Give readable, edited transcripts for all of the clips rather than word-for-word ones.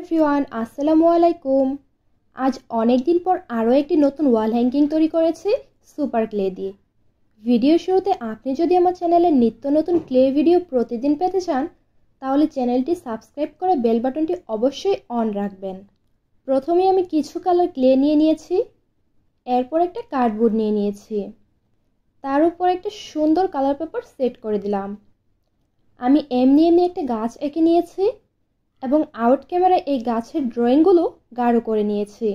Everyone, আসসালামু আলাইকুম। আজ অনেক দিন পর আরও একটি নতুন ওয়াল হ্যাঙ্গিং তৈরি করেছি সুপার ক্লে দিয়ে। ভিডিও শুরুতে আপনি যদি আমার চ্যানেলে নিত্য নতুন ক্লে ভিডিও প্রতিদিন পেতে চান তাহলে চ্যানেলটি সাবস্ক্রাইব করে বেল বাটনটি অবশ্যই অন রাখবেন। প্রথমে আমি কিছু কালার ক্লে নিয়েছি, এরপর একটা কার্ডবোর্ড নিয়েছি, তার উপর একটা সুন্দর কালার পেপার সেট করে দিলাম। আমি এমনি একটা গাছ এঁকে নিয়েছি এবং আউট ক্যামেরায় এই গাছের ড্রয়িংগুলো গাঢ় করে নিয়েছি।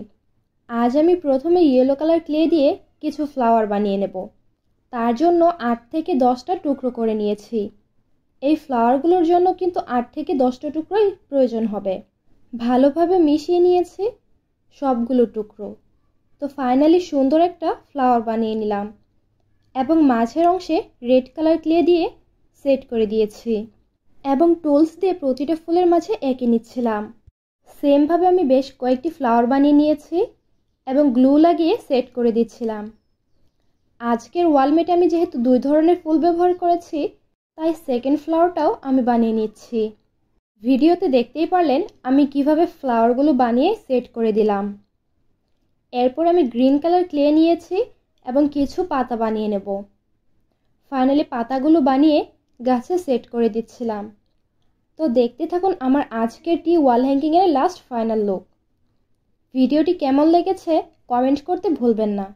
আজ আমি প্রথমে ইয়েলো কালার ক্লে দিয়ে কিছু ফ্লাওয়ার বানিয়ে নেব। তার জন্য 8 থেকে 10টা টুকরো করে নিয়েছি। এই ফ্লাওয়ারগুলোর জন্য কিন্তু 8 থেকে 10টা টুকরোই প্রয়োজন হবে। ভালোভাবে মিশিয়ে নিয়েছি সবগুলো টুকরো। তো ফাইনালি সুন্দর একটা ফ্লাওয়ার বানিয়ে নিলাম এবং মাঝের অংশে রেড কালার ক্লে দিয়ে সেট করে দিয়েছি এবং টুলস দিয়ে প্রতিটা ফুলের মাঝে এঁকে নিচ্ছিলাম। সেমভাবে আমি বেশ কয়েকটি ফ্লাওয়ার বানিয়ে নিয়েছি এবং গ্লু লাগিয়ে সেট করে দিচ্ছিলাম। আজকের ওয়ালমেটে আমি যেহেতু 2 ধরনের ফুল ব্যবহার করেছি তাই সেকেন্ড ফ্লাওয়ারটাও আমি বানিয়ে নিচ্ছি। ভিডিওতে দেখতেই পারলেন আমি কিভাবে ফ্লাওয়ারগুলো বানিয়ে সেট করে দিলাম। এরপর আমি গ্রিন কালার ক্লে নিয়েছি এবং কিছু পাতা বানিয়ে নেব। ফাইনালি পাতাগুলো বানিয়ে গাছে সেট করে দিচ্ছিলাম। তো দেখতে থাকুন আমার আজকের ওয়াল হ্যাঙ্গিংয়ের লাস্ট ফাইনাল লুক। ভিডিওটি কেমন লেগেছে কমেন্ট করতে ভুলবেন না।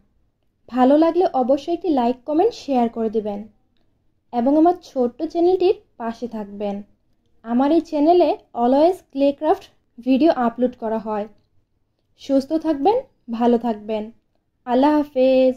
ভালো লাগলে অবশ্যই একটি লাইক কমেন্ট শেয়ার করে দিবেন এবং আমার ছোট্ট চ্যানেলটির পাশে থাকবেন। আমার এই চ্যানেলে always clay craft video upload করা হয়। সুস্থ থাকবেন, ভালো থাকবেন। আল্লাহ হাফেজ।